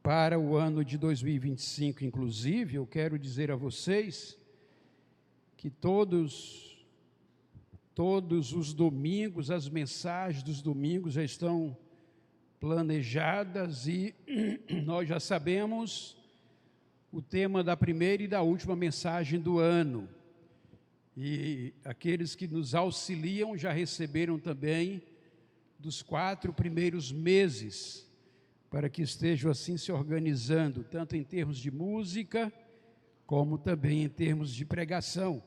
para o ano de 2025, inclusive, eu quero dizer a vocês que todos os domingos, as mensagens dos domingos já estão planejadas e nós já sabemos o tema da primeira e da última mensagem do ano. E aqueles que nos auxiliam já receberam também dos 4 primeiros meses, para que estejam assim se organizando, tanto em termos de música, como também em termos de pregação.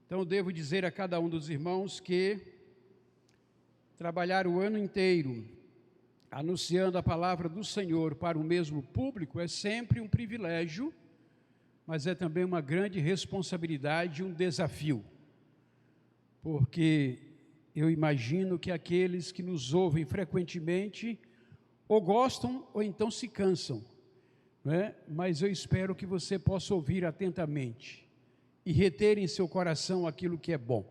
Então, devo dizer a cada um dos irmãos que trabalhar o ano inteiro anunciando a palavra do Senhor para o mesmo público é sempre um privilégio, mas é também uma grande responsabilidade e um desafio, porque eu imagino que aqueles que nos ouvem frequentemente ou gostam ou então se cansam, né? Mas eu espero que você possa ouvir atentamente e reter em seu coração aquilo que é bom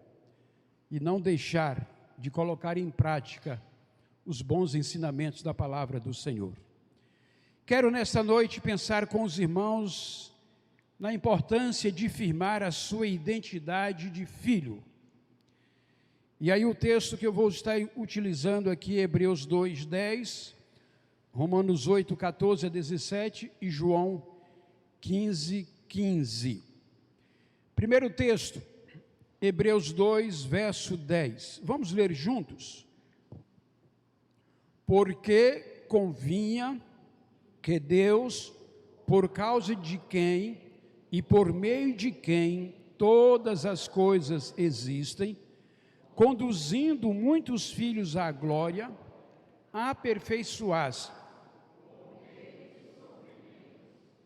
e não deixar de colocar em prática os bons ensinamentos da palavra do Senhor. Quero nesta noite pensar com os irmãos na importância de firmar a sua identidade de filho. E aí o texto que eu vou estar utilizando aqui é Hebreus 2:10, Romanos 8:14 a 17 e João 15:15. Primeiro texto, Hebreus 2, verso 10. Vamos ler juntos? Porque convinha que Deus, por causa de quem e por meio de quem todas as coisas existem, conduzindo muitos filhos à glória, aperfeiçoasse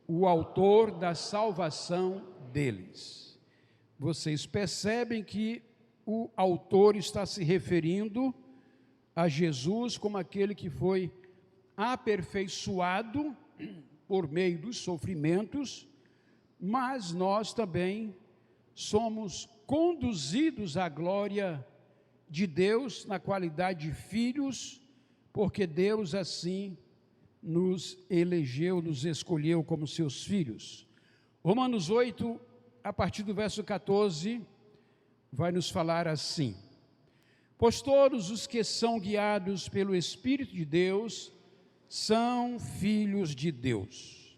o autor da salvação deles. Vocês percebem que o autor está se referindo a Jesus como aquele que foi aperfeiçoado por meio dos sofrimentos, mas nós também somos conduzidos à glória de Deus na qualidade de filhos, porque Deus assim nos elegeu, nos escolheu como seus filhos. Romanos 8, a partir do verso 14, vai nos falar assim: pois todos os que são guiados pelo Espírito de Deus são filhos de Deus.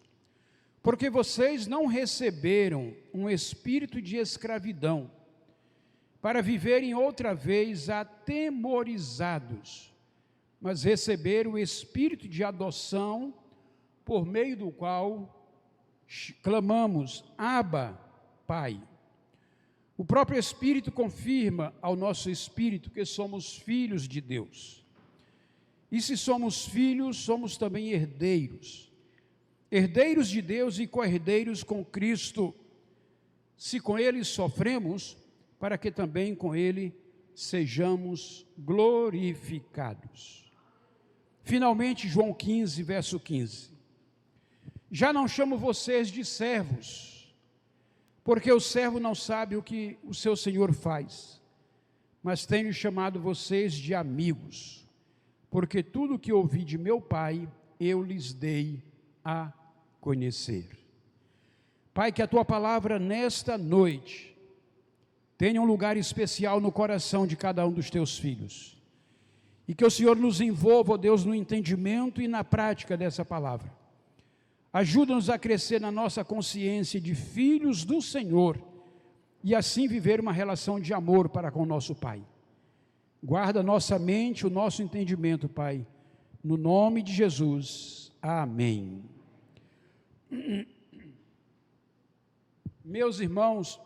Porque vocês não receberam um espírito de escravidão, para viverem outra vez atemorizados, mas receberam o espírito de adoção, por meio do qual clamamos, Abba, Pai. O próprio Espírito confirma ao nosso espírito que somos filhos de Deus. E se somos filhos, somos também herdeiros. Herdeiros de Deus e co-herdeiros com Cristo, se com Ele sofremos, para que também com Ele sejamos glorificados. Finalmente, João 15, verso 15. Já não chamo vocês de servos, porque o servo não sabe o que o seu senhor faz, mas tenho chamado vocês de amigos, porque tudo o que ouvi de meu Pai, eu lhes dei a conhecer. Pai, que a Tua palavra nesta noite tenha um lugar especial no coração de cada um dos Teus filhos, e que o Senhor nos envolva, ó Deus, no entendimento e na prática dessa palavra. Ajuda-nos a crescer na nossa consciência de filhos do Senhor, e assim viver uma relação de amor para com o nosso Pai. Guarda nossa mente, o nosso entendimento, Pai, no nome de Jesus, amém. Meus irmãos,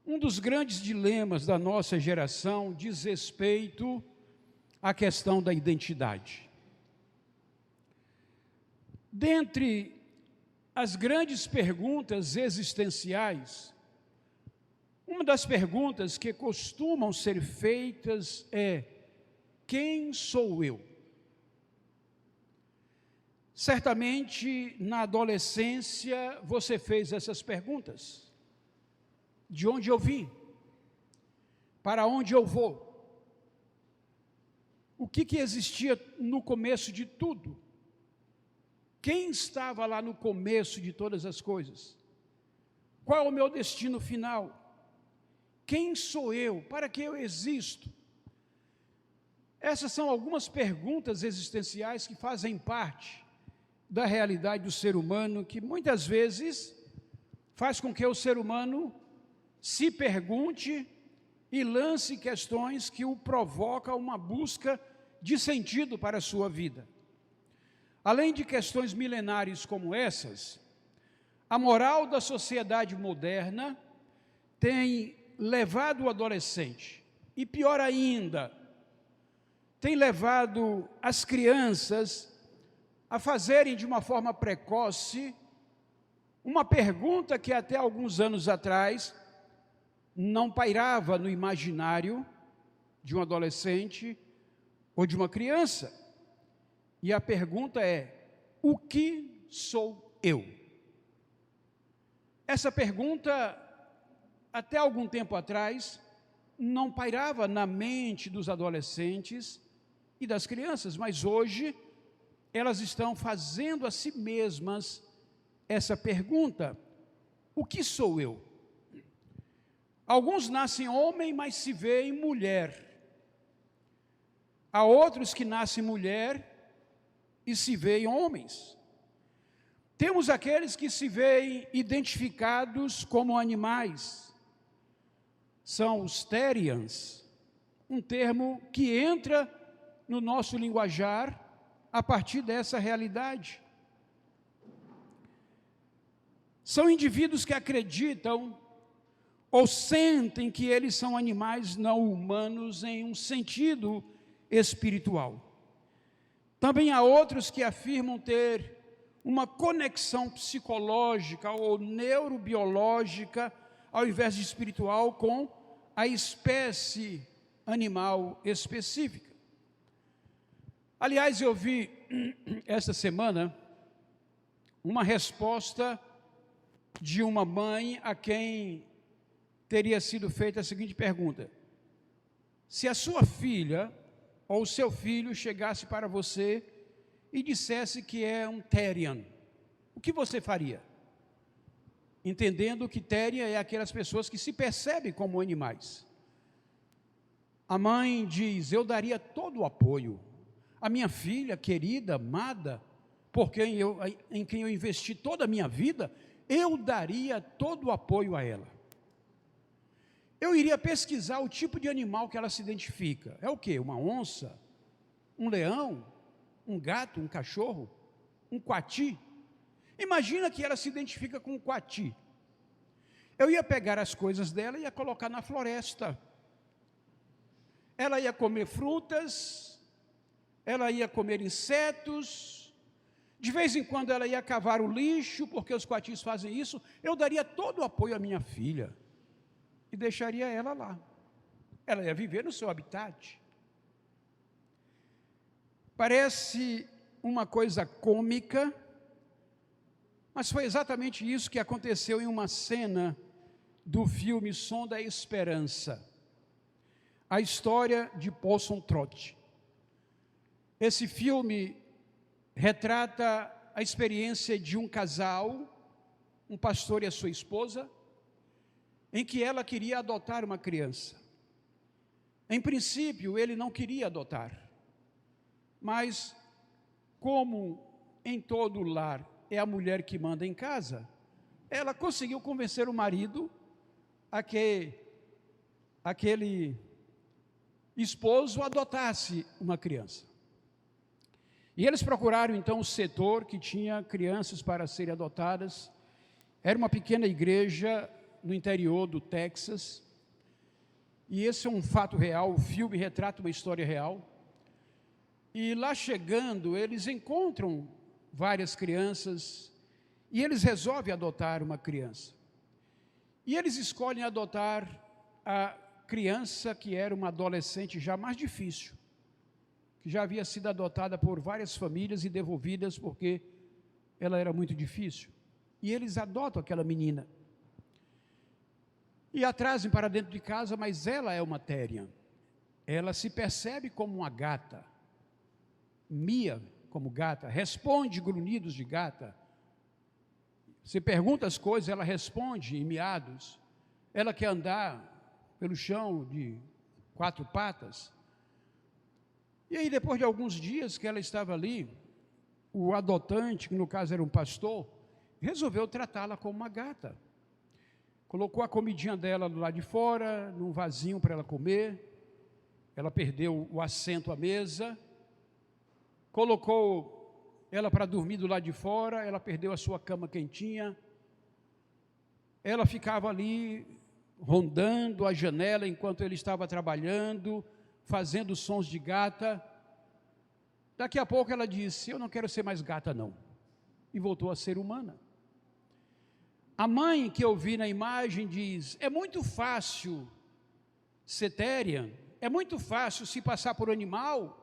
um dos grandes dilemas da nossa geração diz respeito à questão da identidade. Dentre as grandes perguntas existenciais, uma das perguntas que costumam ser feitas é: quem sou eu? Certamente, na adolescência, você fez essas perguntas. De onde eu vim? Para onde eu vou? o que existia no começo de tudo. Quem estava lá no começo de todas as coisas? Qual é o meu destino final? Quem sou eu? Para que eu existo? Essas são algumas perguntas existenciais que fazem parte da realidade do ser humano, que muitas vezes faz com que o ser humano se pergunte e lance questões que o provocam uma busca de sentido para a sua vida. Além de questões milenares como essas, a moral da sociedade moderna tem levado o adolescente, e pior ainda, tem levado as crianças a fazerem de uma forma precoce uma pergunta que até alguns anos atrás não pairava no imaginário de um adolescente ou de uma criança. E a pergunta é: o que sou eu? Essa pergunta, até algum tempo atrás, não pairava na mente dos adolescentes e das crianças, mas hoje elas estão fazendo a si mesmas essa pergunta: o que sou eu? Alguns nascem homem, mas se veem mulher. Há outros que nascem mulher e se veem homens. Temos aqueles que se veem identificados como animais. São os Therians, um termo que entra no nosso linguajar a partir dessa realidade. São indivíduos que acreditam ou sentem que eles são animais não humanos em um sentido espiritual. Também há outros que afirmam ter uma conexão psicológica ou neurobiológica, ao invés de espiritual, com a espécie animal específica. Aliás, eu vi esta semana uma resposta de uma mãe a quem teria sido feita a seguinte pergunta: se a sua filha ou o seu filho chegasse para você e dissesse que é um Therian, o que você faria? Entendendo que Therian é aquelas pessoas que se percebem como animais. A mãe diz: eu daria todo o apoio. A minha filha querida, amada, em quem eu investi toda a minha vida, eu daria todo o apoio a ela. Eu iria pesquisar o tipo de animal que ela se identifica. É o quê? Uma onça? Um leão? Um gato? Um cachorro? Um coati? Imagina que ela se identifica com um coati. Eu ia pegar as coisas dela e ia colocar na floresta. Ela ia comer frutas, ela ia comer insetos, de vez em quando ela ia cavar o lixo, porque os coatis fazem isso. Eu daria todo o apoio à minha filha e deixaria ela lá. Ela ia viver no seu habitat. Parece uma coisa cômica, mas foi exatamente isso que aconteceu em uma cena do filme Som da Esperança, a história de Possum Trot. Esse filme retrata a experiência de um casal, um pastor e a sua esposa, em que ela queria adotar uma criança. Em princípio, ele não queria adotar, mas como em todo lar é a mulher que manda em casa, ela conseguiu convencer o marido a que aquele esposo adotasse uma criança. E eles procuraram então o setor que tinha crianças para serem adotadas. Era uma pequena igreja no interior do Texas, e esse é um fato real, o filme retrata uma história real. E lá chegando, eles encontram várias crianças, e eles resolvem adotar uma criança. E eles escolhem adotar a criança que era uma adolescente já mais difícil, que já havia sido adotada por várias famílias e devolvidas porque ela era muito difícil. E eles adotam aquela menina e a trazem para dentro de casa, mas ela é uma Therian. ela se percebe como uma gata, mia como gata, responde grunhidos de gata. Você pergunta as coisas, ela responde em miados. Ela quer andar pelo chão de 4 patas. E aí, depois de alguns dias que ela estava ali, o adotante, que no caso era um pastor, resolveu tratá-la como uma gata. Colocou a comidinha dela do lado de fora, num vasinho para ela comer. Ela perdeu o assento à mesa. Colocou ela para dormir do lado de fora, ela perdeu a sua cama quentinha. Ela ficava ali rondando a janela enquanto ele estava trabalhando, fazendo sons de gata. Daqui a pouco ela disse: eu não quero ser mais gata não, e voltou a ser humana. A mãe que eu vi na imagem diz: é muito fácil ser Therian, é muito fácil se passar por animal,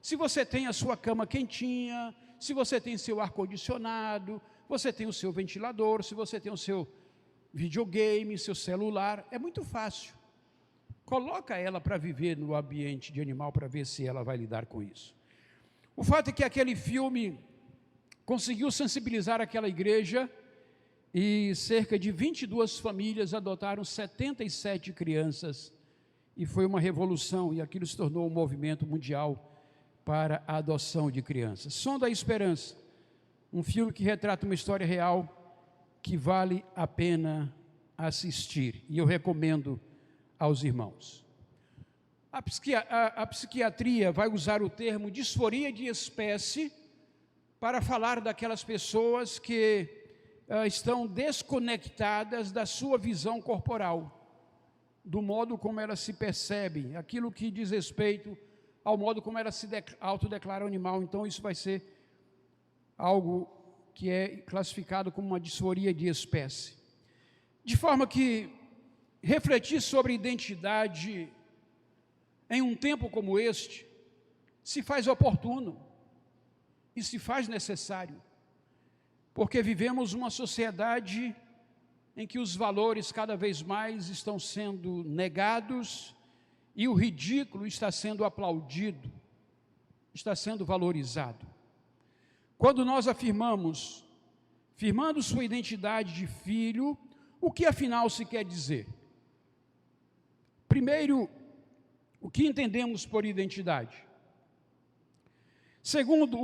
se você tem a sua cama quentinha, se você tem seu ar-condicionado, você tem o seu ventilador, se você tem o seu videogame, seu celular, é muito fácil. Coloca ela para viver no ambiente de animal para ver se ela vai lidar com isso. O fato é que aquele filme conseguiu sensibilizar aquela igreja e cerca de 22 famílias adotaram 77 crianças e foi uma revolução e aquilo se tornou um movimento mundial para a adoção de crianças. Som da Esperança, um filme que retrata uma história real que vale a pena assistir e eu recomendo aos irmãos. A psiquiatria vai usar o termo disforia de espécie para falar daquelas pessoas que estão desconectadas da sua visão corporal, do modo como elas se percebem, aquilo que diz respeito ao modo como elas se autodeclaram animal. Então isso vai ser algo que é classificado como uma disforia de espécie. De forma que refletir sobre identidade em um tempo como este se faz oportuno e se faz necessário, porque vivemos uma sociedade em que os valores cada vez mais estão sendo negados e o ridículo está sendo aplaudido, está sendo valorizado. Quando nós afirmamos, firmando sua identidade de filho, o que afinal se quer dizer? Primeiro, o que entendemos por identidade? Segundo,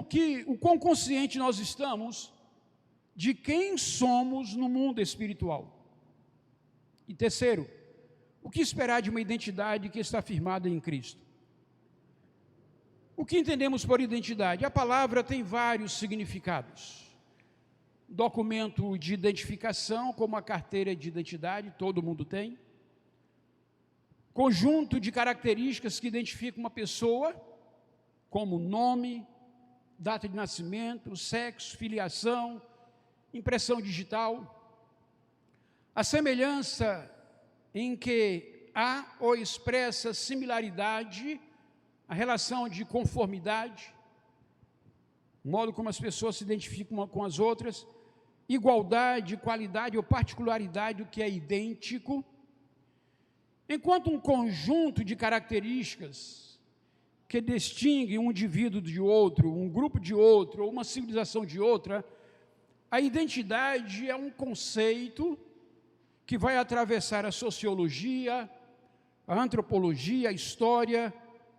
o quão consciente nós estamos de quem somos no mundo espiritual? E terceiro, o que esperar de uma identidade que está firmada em Cristo? O que entendemos por identidade? A palavra tem vários significados. Documento de identificação, como a carteira de identidade, todo mundo tem. Conjunto de características que identificam uma pessoa, como nome, data de nascimento, sexo, filiação, impressão digital. A semelhança em que há ou expressa similaridade, a relação de conformidade, o modo como as pessoas se identificam uma com as outras, igualdade, qualidade ou particularidade do que é idêntico, enquanto um conjunto de características que distingue um indivíduo de outro, um grupo de outro, ou uma civilização de outra, a identidade é um conceito que vai atravessar a sociologia, a antropologia, a história,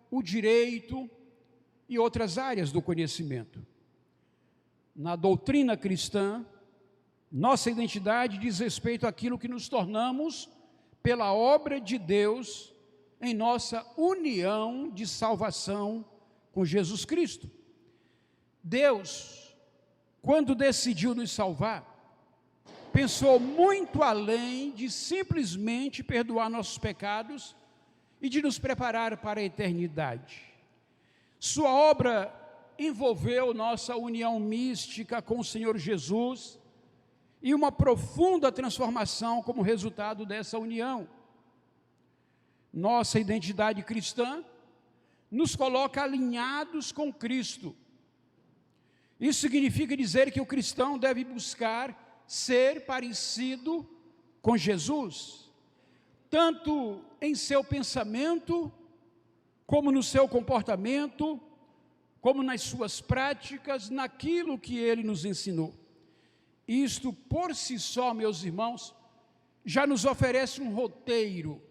o direito e outras áreas do conhecimento. Na doutrina cristã, nossa identidade diz respeito àquilo que nos tornamos pela obra de Deus em nossa união de salvação com Jesus Cristo. Deus, quando decidiu nos salvar, pensou muito além de simplesmente perdoar nossos pecados e de nos preparar para a eternidade. Sua obra envolveu nossa união mística com o Senhor Jesus e uma profunda transformação como resultado dessa união. Nossa identidade cristã nos coloca alinhados com Cristo. Isso significa dizer que o cristão deve buscar ser parecido com Jesus, tanto em seu pensamento, como no seu comportamento, como nas suas práticas, naquilo que ele nos ensinou. Isto por si só, meus irmãos, já nos oferece um roteiro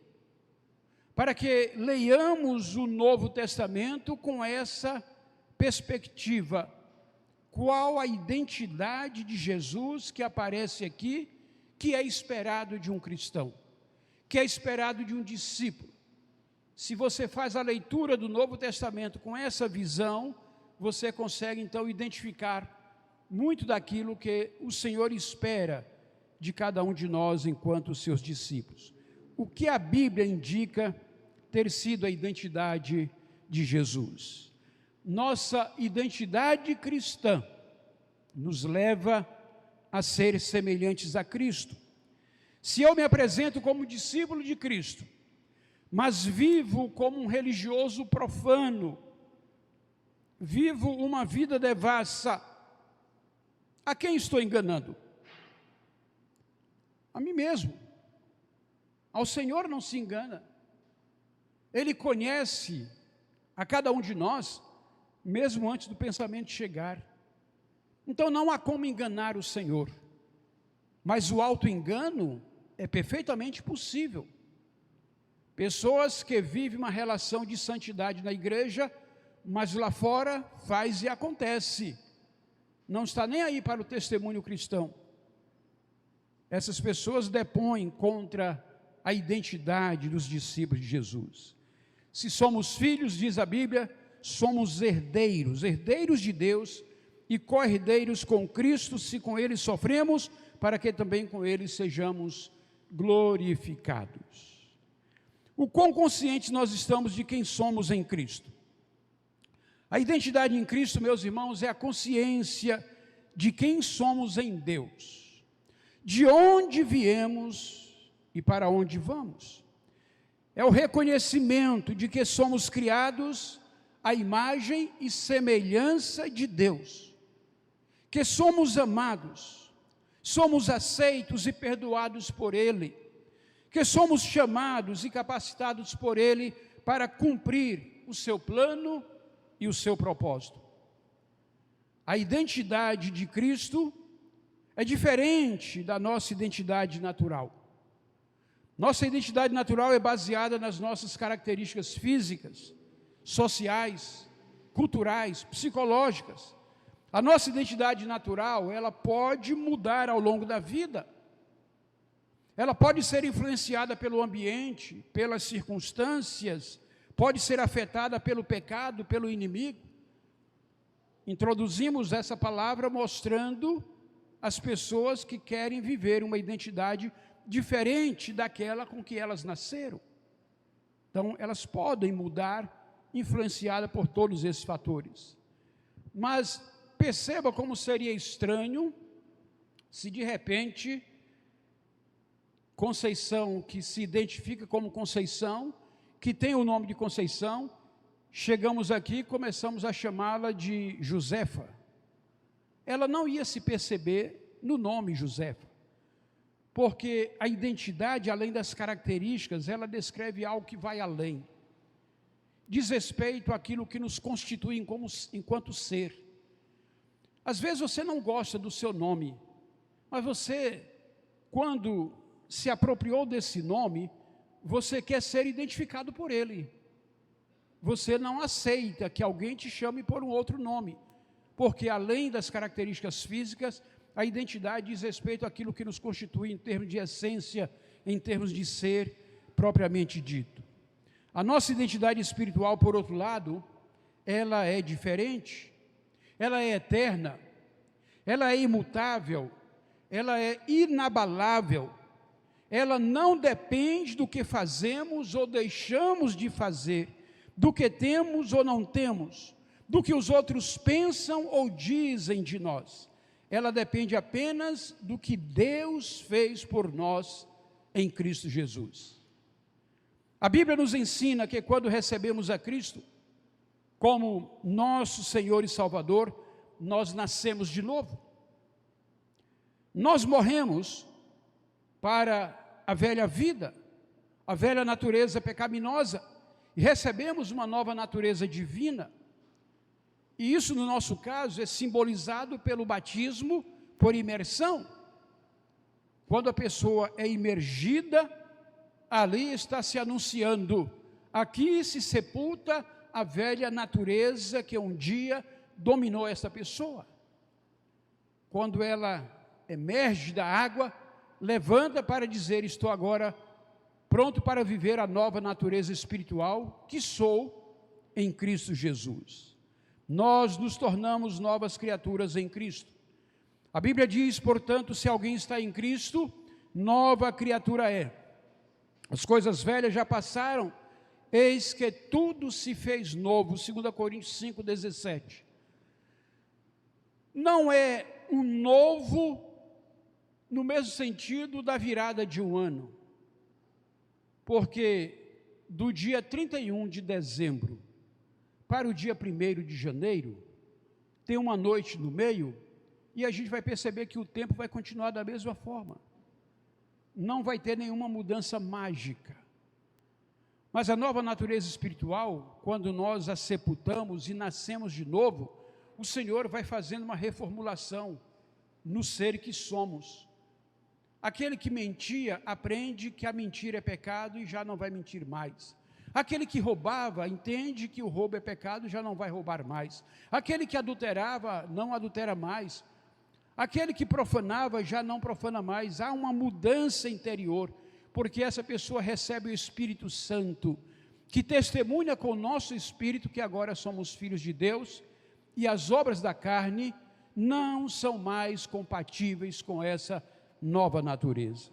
para que leiamos o Novo Testamento com essa perspectiva. Qual a identidade de Jesus que aparece aqui, que é esperado de um cristão, que é esperado de um discípulo? Se você faz a leitura do Novo Testamento com essa visão, você consegue então identificar muito daquilo que o Senhor espera de cada um de nós enquanto seus discípulos. O que a Bíblia indica ter sido a identidade de Jesus? Nossa identidade cristã nos leva a ser semelhantes a Cristo. Se eu me apresento como discípulo de Cristo, mas vivo como um religioso profano, vivo uma vida devassa, a quem estou enganando? A mim mesmo. Ao Senhor não se engana. Ele conhece a cada um de nós, mesmo antes do pensamento chegar. Então não há como enganar o Senhor. Mas o auto-engano é perfeitamente possível. Pessoas que vivem uma relação de santidade na igreja, mas lá fora faz e acontece. Não está nem aí para o testemunho cristão. Essas pessoas depõem contra a identidade dos discípulos de Jesus. Se somos filhos, diz a Bíblia, somos herdeiros, herdeiros de Deus e co-herdeiros com Cristo, se com Ele sofremos, para que também com Ele sejamos glorificados. O quão conscientes nós estamos de quem somos em Cristo? A identidade em Cristo, meus irmãos, é a consciência de quem somos em Deus, de onde viemos e para onde vamos. É o reconhecimento de que somos criados à imagem e semelhança de Deus, que somos amados, somos aceitos e perdoados por Ele, que somos chamados e capacitados por Ele para cumprir o seu plano e o seu propósito. A identidade de Cristo é diferente da nossa identidade natural. Nossa identidade natural é baseada nas nossas características físicas, sociais, culturais, psicológicas. A nossa identidade natural, ela pode mudar ao longo da vida. Ela pode ser influenciada pelo ambiente, pelas circunstâncias, pode ser afetada pelo pecado, pelo inimigo. Introduzimos essa palavra mostrando as pessoas que querem viver uma identidade diferente daquela com que elas nasceram. Então, elas podem mudar, influenciada por todos esses fatores. Mas perceba como seria estranho se de repente Conceição, que se identifica como Conceição, que tem o nome de Conceição, chegamos aqui e começamos a chamá-la de Josefa. Ela não ia se perceber no nome Josefa, porque a identidade, além das características, ela descreve algo que vai além. Diz respeito àquilo que nos constitui enquanto ser. Às vezes você não gosta do seu nome, mas você, quando se apropriou desse nome, você quer ser identificado por ele. Você não aceita que alguém te chame por um outro nome, porque além das características físicas, a identidade diz respeito àquilo que nos constitui em termos de essência, em termos de ser propriamente dito. A nossa identidade espiritual, por outro lado, ela é diferente, ela é eterna, ela é imutável, ela é inabalável. Ela não depende do que fazemos ou deixamos de fazer, do que temos ou não temos, do que os outros pensam ou dizem de nós. Ela depende apenas do que Deus fez por nós em Cristo Jesus. A Bíblia nos ensina que quando recebemos a Cristo como nosso Senhor e Salvador, nós nascemos de novo. Nós morremos para a velha vida, a velha natureza pecaminosa, e recebemos uma nova natureza divina. E isso, no nosso caso, é simbolizado pelo batismo por imersão. Quando a pessoa é imergida, ali está se anunciando: aqui se sepulta a velha natureza que um dia dominou essa pessoa. Quando ela emerge da água, levanta para dizer: estou agora pronto para viver a nova natureza espiritual que sou em Cristo Jesus. Nós nos tornamos novas criaturas em Cristo. A Bíblia diz, portanto, se alguém está em Cristo, nova criatura é. As coisas velhas já passaram, eis que tudo se fez novo. 2 Coríntios 5,17. Não é um novo no mesmo sentido da virada de um ano, porque do dia 31 de dezembro para o dia 1º de janeiro, tem uma noite no meio, e a gente vai perceber que o tempo vai continuar da mesma forma. Não vai ter nenhuma mudança mágica. Mas a nova natureza espiritual, quando nós a sepultamos e nascemos de novo, o Senhor vai fazendo uma reformulação no ser que somos. Aquele que mentia, aprende que a mentira é pecado e já não vai mentir mais. Aquele que roubava, entende que o roubo é pecado e já não vai roubar mais. Aquele que adulterava, não adultera mais. Aquele que profanava, já não profana mais. Há uma mudança interior, porque essa pessoa recebe o Espírito Santo, que testemunha com o nosso espírito que agora somos filhos de Deus, e as obras da carne não são mais compatíveis com essa nova natureza.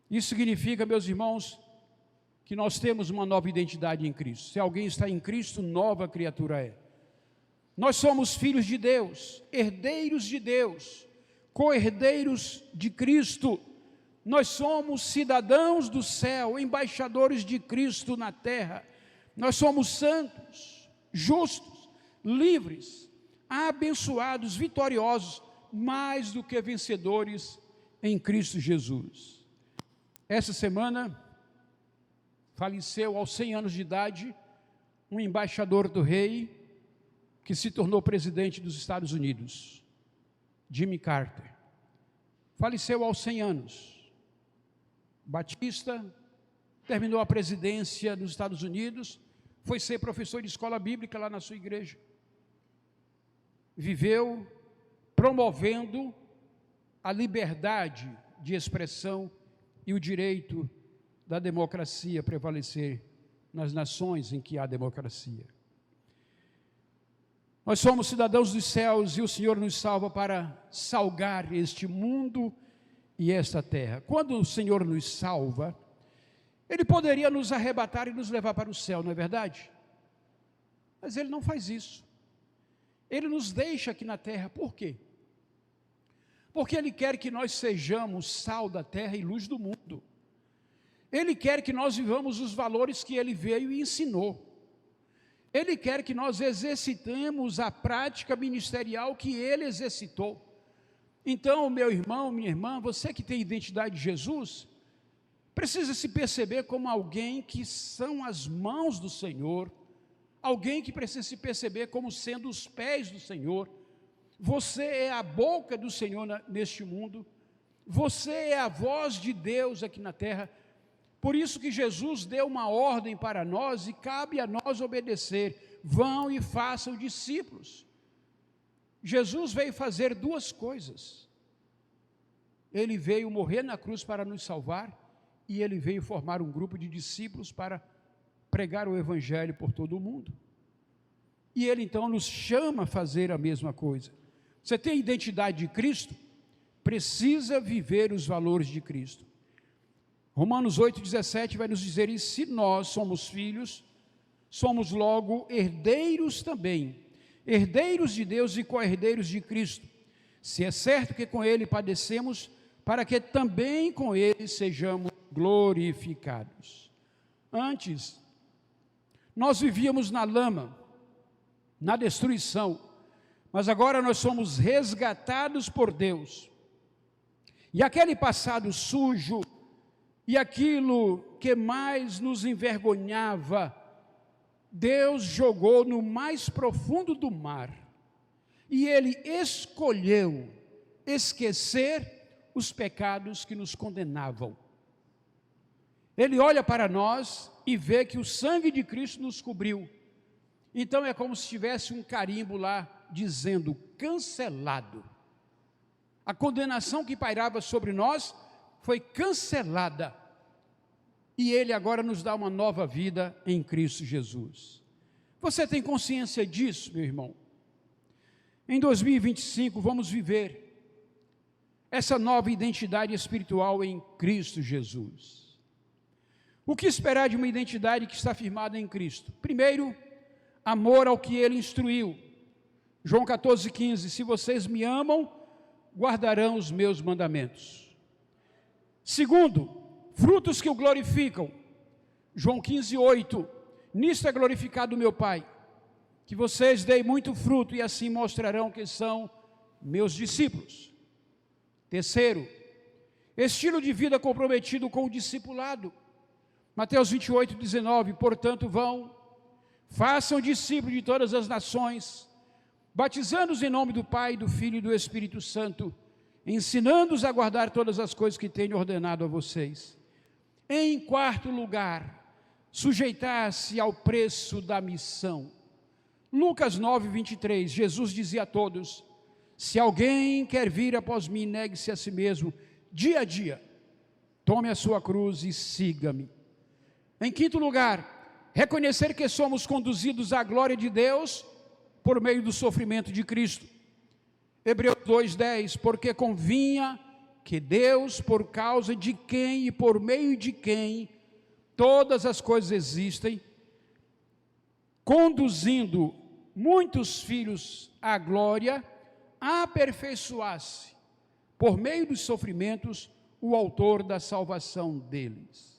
Isso significa, meus irmãos, que nós temos uma nova identidade em Cristo. Se alguém está em Cristo, nova criatura é. Nós somos filhos de Deus, herdeiros de Deus, co-herdeiros de Cristo. Nós somos cidadãos do céu, embaixadores de Cristo na terra. Nós somos santos, justos, livres, abençoados, vitoriosos, mais do que vencedores em Cristo Jesus. Essa semana faleceu aos 100 anos de idade um embaixador do rei que se tornou presidente dos Estados Unidos, Jimmy Carter. Faleceu aos 100 anos. Batista terminou a presidência dos Estados Unidos, foi ser professor de escola bíblica lá na sua igreja. Viveu promovendo a liberdade de expressão e o direito da democracia prevalecer nas nações em que há democracia. Nós somos cidadãos dos céus e o Senhor nos salva para salgar este mundo e esta terra. Quando o Senhor nos salva, Ele poderia nos arrebatar e nos levar para o céu, não é verdade? Mas Ele não faz isso. Ele nos deixa aqui na terra, por quê? Porque Ele quer que nós sejamos sal da terra e luz do mundo. Ele quer que nós vivamos os valores que Ele veio e ensinou. Ele quer que nós exercitemos a prática ministerial que Ele exercitou. Então, meu irmão, minha irmã, você que tem identidade de Jesus, precisa se perceber como alguém que são as mãos do Senhor, alguém que precisa se perceber como sendo os pés do Senhor. Você é a boca do Senhor neste mundo, você é a voz de Deus aqui na terra. Por isso que Jesus deu uma ordem para nós e cabe a nós obedecer: vão e façam discípulos. Jesus veio fazer duas coisas. Ele veio morrer na cruz para nos salvar e Ele veio formar um grupo de discípulos para pregar o Evangelho por todo o mundo. E Ele então nos chama a fazer a mesma coisa. Você tem a identidade de Cristo? Precisa viver os valores de Cristo. Romanos 8,17 vai nos dizer: e se nós somos filhos, somos logo herdeiros também, herdeiros de Deus e co-herdeiros de Cristo, se é certo que com Ele padecemos, para que também com Ele sejamos glorificados. Antes, nós vivíamos na lama, na destruição, mas agora nós somos resgatados por Deus. E aquele passado sujo, e aquilo que mais nos envergonhava, Deus jogou no mais profundo do mar e Ele escolheu esquecer os pecados que nos condenavam. Ele olha para nós e vê que o sangue de Cristo nos cobriu. Então é como se tivesse um carimbo lá dizendo: cancelado. A condenação que pairava sobre nós foi cancelada. E Ele agora nos dá uma nova vida em Cristo Jesus. Você tem consciência disso, meu irmão? Em 2025 vamos viver essa nova identidade espiritual em Cristo Jesus. O que esperar de uma identidade que está firmada em Cristo? Primeiro, amor ao que Ele instruiu. João 14,15, se vocês me amam, guardarão os meus mandamentos. Segundo, frutos que o glorificam. João 15,8, nisto é glorificado o meu Pai, que vocês deem muito fruto e assim mostrarão que são meus discípulos. Terceiro, estilo de vida comprometido com o discipulado. Mateus 28,19, portanto vão, façam discípulos de todas as nações, batizando-os em nome do Pai, do Filho e do Espírito Santo, ensinando-os a guardar todas as coisas que tenho ordenado a vocês. Em quarto lugar, sujeitar-se ao preço da missão. Lucas 9,23, Jesus dizia a todos: se alguém quer vir após mim, negue-se a si mesmo, dia a dia, tome a sua cruz e siga-me. Em quinto lugar, reconhecer que somos conduzidos à glória de Deus por meio do sofrimento de Cristo. Hebreus 2,10, porque convinha que Deus, por causa de quem e por meio de quem todas as coisas existem, conduzindo muitos filhos à glória, aperfeiçoasse, por meio dos sofrimentos, o autor da salvação deles.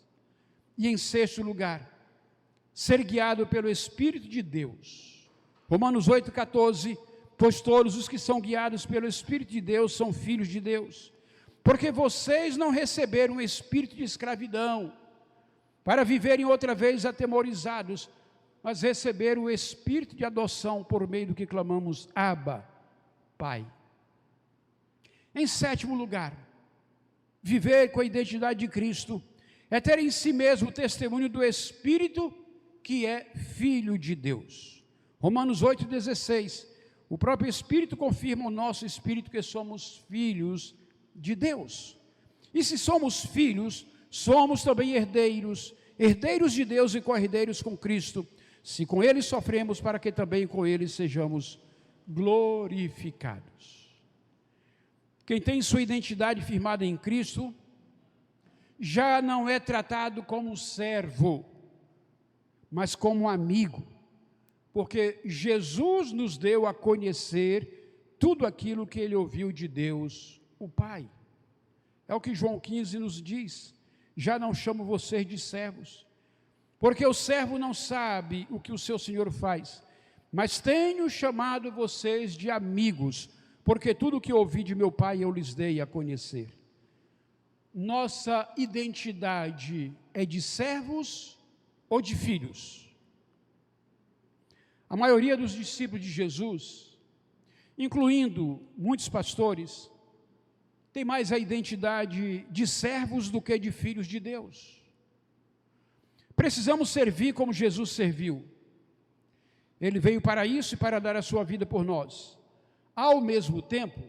E em sexto lugar, ser guiado pelo Espírito de Deus. Romanos 8,14, pois todos os que são guiados pelo Espírito de Deus são filhos de Deus. Porque vocês não receberam um espírito de escravidão, para viverem outra vez atemorizados, mas receberam o espírito de adoção, por meio do que clamamos, Abba, Pai. Em sétimo lugar, viver com a identidade de Cristo é ter em si mesmo o testemunho do Espírito que é Filho de Deus. Romanos 8,16, o próprio Espírito confirma o nosso espírito que somos filhos de Deus. E se somos filhos, somos também herdeiros, herdeiros de Deus e co-herdeiros com Cristo, se com Ele sofremos, para que também com Ele sejamos glorificados. Quem tem sua identidade firmada em Cristo, já não é tratado como servo, mas como amigo, porque Jesus nos deu a conhecer tudo aquilo que Ele ouviu de Deus, o Pai. É o que João 15 nos diz: já não chamo vocês de servos, porque o servo não sabe o que o seu senhor faz, mas tenho chamado vocês de amigos, porque tudo o que ouvi de meu Pai eu lhes dei a conhecer. Nossa identidade é de servos ou de filhos? A maioria dos discípulos de Jesus, incluindo muitos pastores, tem mais a identidade de servos do que de filhos de Deus. Precisamos servir como Jesus serviu. Ele veio para isso e para dar a sua vida por nós. Ao mesmo tempo,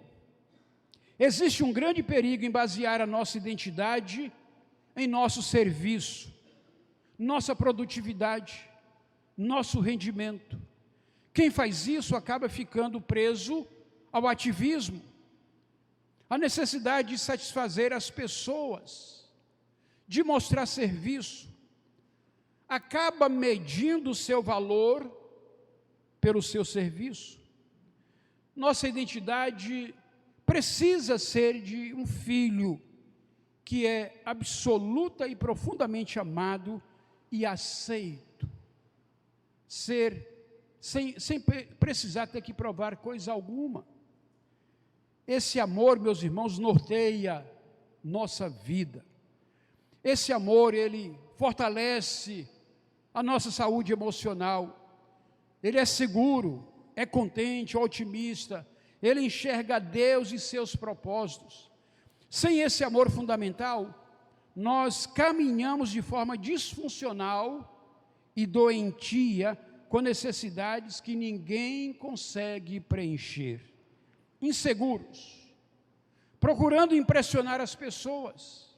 existe um grande perigo em basear a nossa identidade em nosso serviço, nossa produtividade, nosso rendimento. Quem faz isso acaba ficando preso ao ativismo, à necessidade de satisfazer as pessoas, de mostrar serviço, acaba medindo o seu valor pelo seu serviço. Nossa identidade precisa ser de um filho que é absoluta e profundamente amado e aceito, sem precisar ter que provar coisa alguma. Esse amor, meus irmãos, norteia nossa vida. Esse amor, ele fortalece a nossa saúde emocional. Ele é seguro, é contente, otimista, ele enxerga Deus e seus propósitos. Sem esse amor fundamental, nós caminhamos de forma disfuncional e doentia, com necessidades que ninguém consegue preencher. Inseguros, procurando impressionar as pessoas,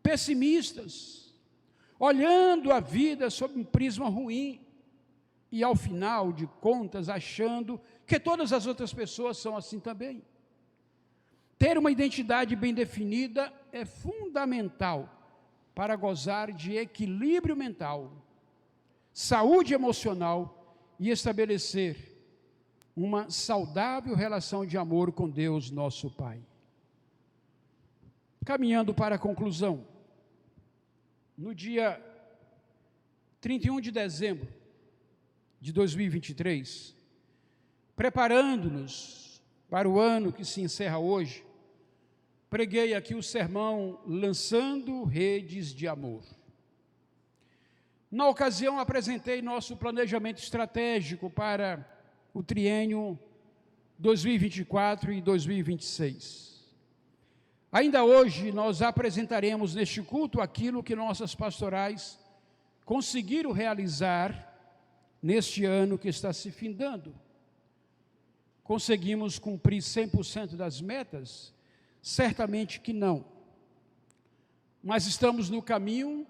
pessimistas, olhando a vida sob um prisma ruim e, ao final de contas, achando que todas as outras pessoas são assim também. Ter uma identidade bem definida é fundamental para gozar de equilíbrio mental, saúde emocional e estabelecer uma saudável relação de amor com Deus, nosso Pai. Caminhando para a conclusão, no dia 31 de dezembro de 2023, preparando-nos para o ano que se encerra hoje, preguei aqui o sermão Lançando Redes de Amor. Na ocasião, apresentei nosso planejamento estratégico para o triênio 2024 e 2026. Ainda hoje, nós apresentaremos neste culto aquilo que nossas pastorais conseguiram realizar neste ano que está se findando. Conseguimos cumprir 100% das metas? Certamente que não. Mas estamos no caminho,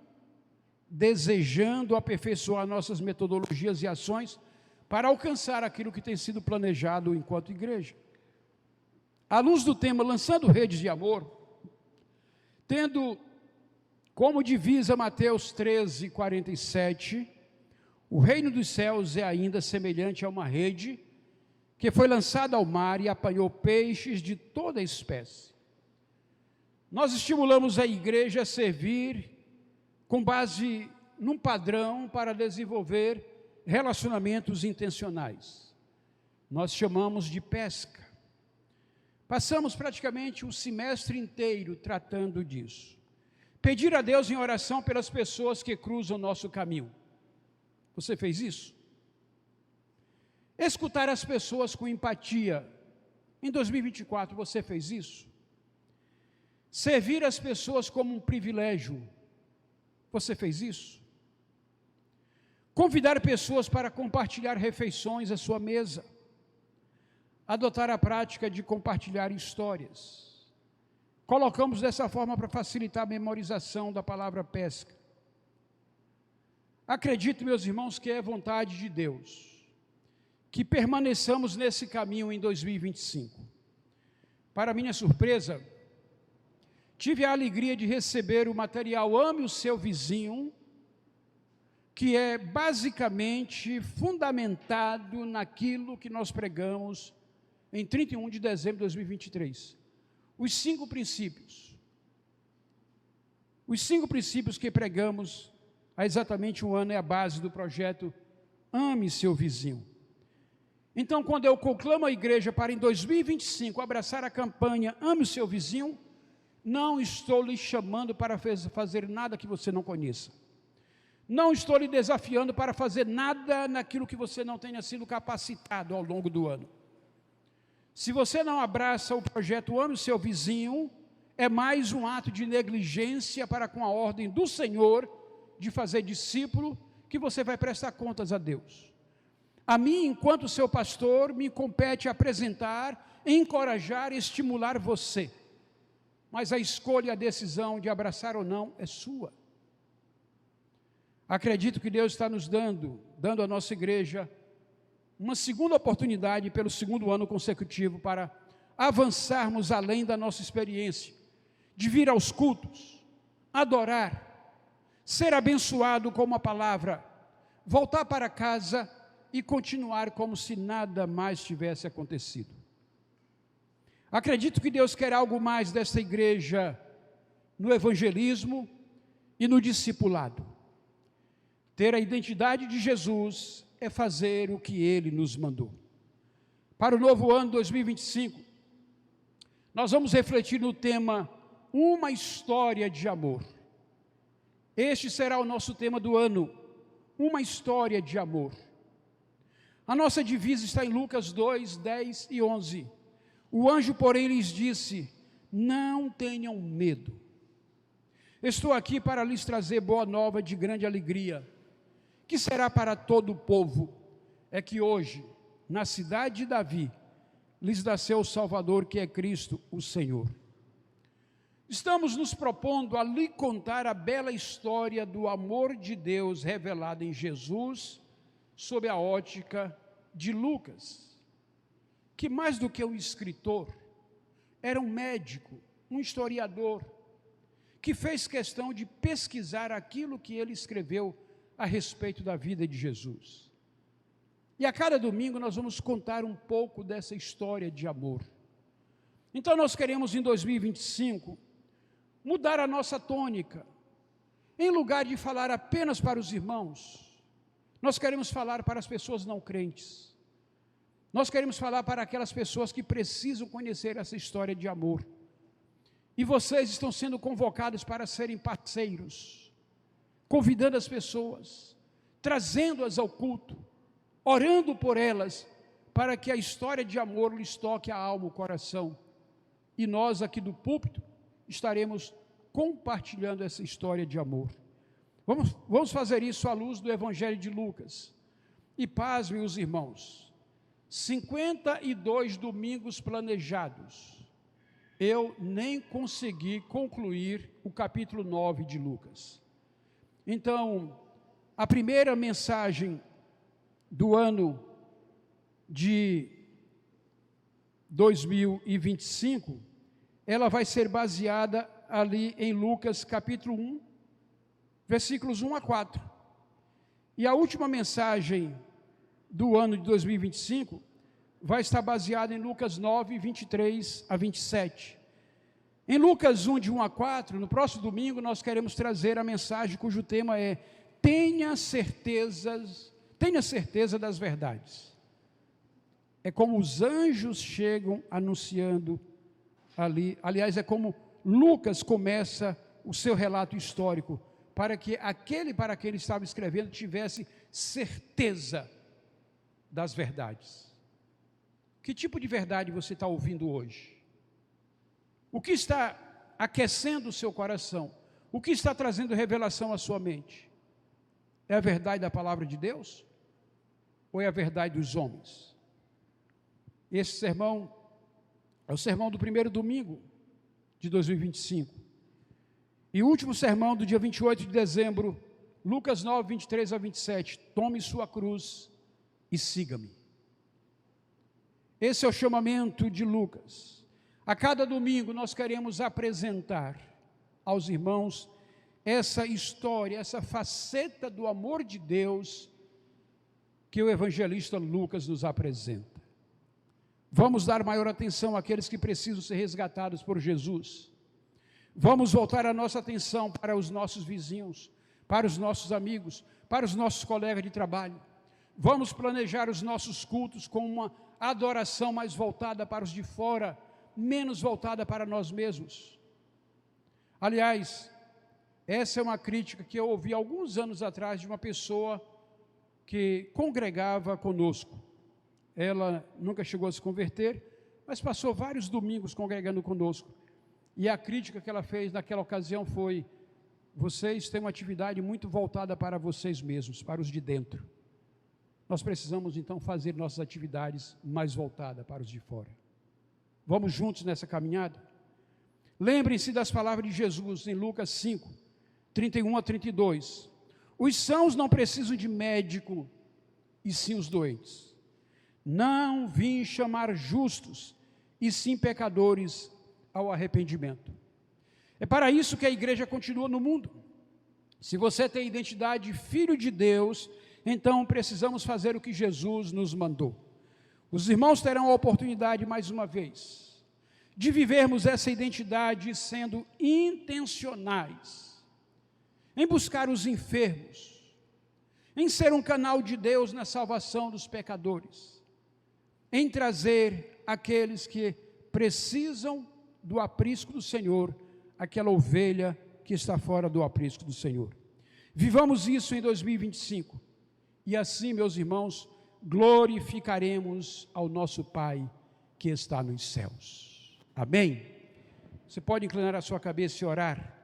desejando aperfeiçoar nossas metodologias e ações para alcançar aquilo que tem sido planejado enquanto igreja. À luz do tema Lançando Redes de Amor, tendo como divisa Mateus 13:47, o reino dos céus é ainda semelhante a uma rede que foi lançada ao mar e apanhou peixes de toda espécie. Nós estimulamos a igreja a servir com base num padrão para desenvolver relacionamentos intencionais. Nós chamamos de pesca. Passamos praticamente um semestre inteiro tratando disso. Pedir a Deus em oração pelas pessoas que cruzam o nosso caminho. Você fez isso? Escutar as pessoas com empatia. Em 2024 você fez isso? Servir as pessoas como um privilégio. Você fez isso? Convidar pessoas para compartilhar refeições à sua mesa. Adotar a prática de compartilhar histórias. Colocamos dessa forma para facilitar a memorização da palavra pesca. Acredito, meus irmãos, que é vontade de Deus que permaneçamos nesse caminho em 2025. Para minha surpresa, tive a alegria de receber o material Ame o Seu Vizinho, que é basicamente fundamentado naquilo que nós pregamos em 31 de dezembro de 2023. Os 5 princípios. Os 5 princípios que pregamos há exatamente um ano é a base do projeto Ame Seu Vizinho. Então, quando eu conclamo a igreja para em 2025 abraçar a campanha Ame o Seu Vizinho, não estou lhe chamando para fazer nada que você não conheça. Não estou lhe desafiando para fazer nada naquilo que você não tenha sido capacitado ao longo do ano. Se você não abraça o projeto Ame o Seu Vizinho, é mais um ato de negligência para com a ordem do Senhor de fazer discípulo, que você vai prestar contas a Deus. A mim, enquanto seu pastor, me compete apresentar, encorajar e estimular você. Mas a escolha e a decisão de abraçar ou não é sua. Acredito que Deus está nos dando à nossa igreja, uma segunda oportunidade pelo 2º ano consecutivo para avançarmos além da nossa experiência, de vir aos cultos, adorar, ser abençoado com uma palavra, voltar para casa e continuar como se nada mais tivesse acontecido. Acredito que Deus quer algo mais desta igreja no evangelismo e no discipulado. Ter a identidade de Jesus é fazer o que Ele nos mandou. Para o novo ano 2025, nós vamos refletir no tema Uma História de Amor. Este será o nosso tema do ano. uma história de amor. A nossa divisa está em Lucas 2, 10 e 11. O anjo, porém, lhes disse: não tenham medo. Estou aqui para lhes trazer boa nova de grande alegria, que será para todo o povo. É que hoje, na cidade de Davi, lhes nasceu o Salvador, que é Cristo, o Senhor. Estamos nos propondo a lhe contar a bela história do amor de Deus revelado em Jesus, sob a ótica de Lucas, que mais do que um escritor, era um médico, um historiador, que fez questão de pesquisar aquilo que ele escreveu a respeito da vida de Jesus. E a cada domingo nós vamos contar um pouco dessa história de amor. Então nós queremos em 2025 mudar a nossa tônica. Em lugar de falar apenas para os irmãos, nós queremos falar para as pessoas não crentes. Nós queremos falar para aquelas pessoas que precisam conhecer essa história de amor. E vocês estão sendo convocados para serem parceiros, convidando as pessoas, trazendo-as ao culto, orando por elas, para que a história de amor lhes toque a alma, o coração. E nós aqui do púlpito estaremos compartilhando essa história de amor. Vamos fazer isso à luz do Evangelho de Lucas. E pasmem os irmãos, 52 domingos planejados, eu nem consegui concluir o capítulo 9 de Lucas. Então, a primeira mensagem do ano de 2025, ela vai ser baseada ali em Lucas capítulo 1, versículos 1 a 4. E a última mensagem do ano de 2025 vai estar baseada em Lucas 9, 23 a 27. Em Lucas 1, de 1 a 4, no próximo domingo, nós queremos trazer a mensagem cujo tema é: tenha certeza das verdades. É como os anjos chegam anunciando ali, aliás, é como Lucas começa o seu relato histórico, para que aquele para quem ele estava escrevendo tivesse certeza das verdades. Que tipo de verdade você está ouvindo hoje? O que está aquecendo o seu coração? O que está trazendo revelação à sua mente? É a verdade da palavra de Deus? Ou é a verdade dos homens? Esse sermão é o sermão do primeiro domingo de 2025. E o último sermão do dia 28 de dezembro, Lucas 9, 23 a 27. Tome sua cruz e siga-me. Esse é o chamamento de Lucas. A cada domingo nós queremos apresentar aos irmãos essa história, essa faceta do amor de Deus que o evangelista Lucas nos apresenta. Vamos dar maior atenção àqueles que precisam ser resgatados por Jesus. Vamos voltar a nossa atenção para os nossos vizinhos, para os nossos amigos, para os nossos colegas de trabalho. Vamos planejar os nossos cultos com uma adoração mais voltada para os de fora, menos voltada para nós mesmos. Aliás, essa é uma crítica que eu ouvi alguns anos atrás de uma pessoa que congregava conosco. Ela nunca chegou a se converter, mas passou vários domingos congregando conosco. E a crítica que ela fez naquela ocasião foi: vocês têm uma atividade muito voltada para vocês mesmos, para os de dentro. Nós precisamos então fazer nossas atividades mais voltadas para os de fora. Vamos juntos nessa caminhada? Lembrem-se das palavras de Jesus em Lucas 5, 31 a 32. Os sãos não precisam de médico, e sim os doentes. Não vim chamar justos, e sim pecadores ao arrependimento. É para isso que a igreja continua no mundo. Se você tem identidade de filho de Deus, então precisamos fazer o que Jesus nos mandou. Os irmãos terão a oportunidade, mais uma vez, de vivermos essa identidade sendo intencionais, em buscar os enfermos, em ser um canal de Deus na salvação dos pecadores, em trazer aqueles que precisam do aprisco do Senhor, aquela ovelha que está fora do aprisco do Senhor. Vivamos isso em 2025. e assim, meus irmãos, glorificaremos ao nosso Pai que está nos céus. Amém? Você pode inclinar a sua cabeça e orar.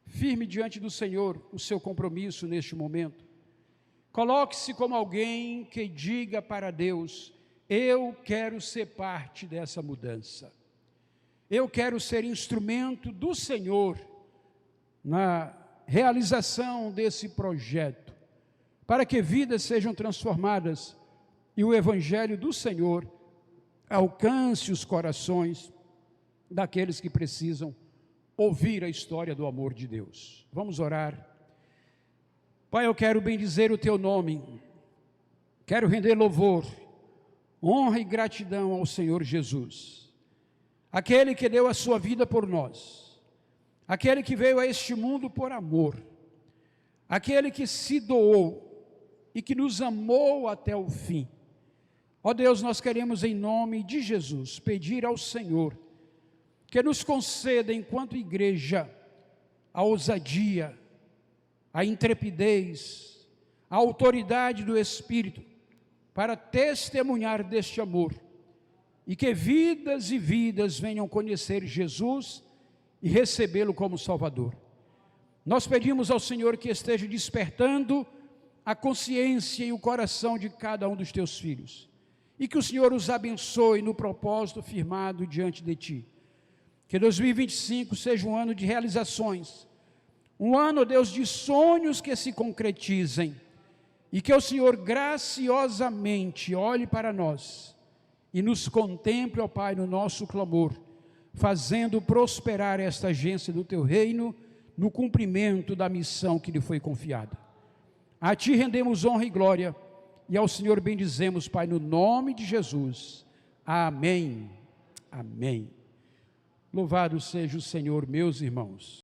Firme diante do Senhor o seu compromisso neste momento. Coloque-se como alguém que diga para Deus: eu quero ser parte dessa mudança. Eu quero ser instrumento do Senhor na realização desse projeto, para que vidas sejam transformadas e o Evangelho do Senhor alcance os corações daqueles que precisam ouvir a história do amor de Deus. Vamos orar. Pai, eu quero bendizer o Teu nome, quero render louvor, honra e gratidão ao Senhor Jesus, aquele que deu a sua vida por nós, aquele que veio a este mundo por amor, aquele que se doou e que nos amou até o fim. Ó Deus, nós queremos em nome de Jesus pedir ao Senhor que nos conceda enquanto igreja a ousadia, a intrepidez, a autoridade do Espírito para testemunhar deste amor e que vidas e vidas venham conhecer Jesus e recebê-lo como Salvador. Nós pedimos ao Senhor que esteja despertando a consciência e o coração de cada um dos teus filhos e que o Senhor os abençoe no propósito firmado diante de ti. Que 2025 seja um ano de realizações, um ano, Deus, de sonhos que se concretizem e que o Senhor graciosamente olhe para nós e nos contemple, ó Pai, no nosso clamor, fazendo prosperar esta agência do Teu reino no cumprimento da missão que lhe foi confiada. A Ti rendemos honra e glória e ao Senhor bendizemos, Pai, no nome de Jesus. Amém. Amém. Louvado seja o Senhor, meus irmãos.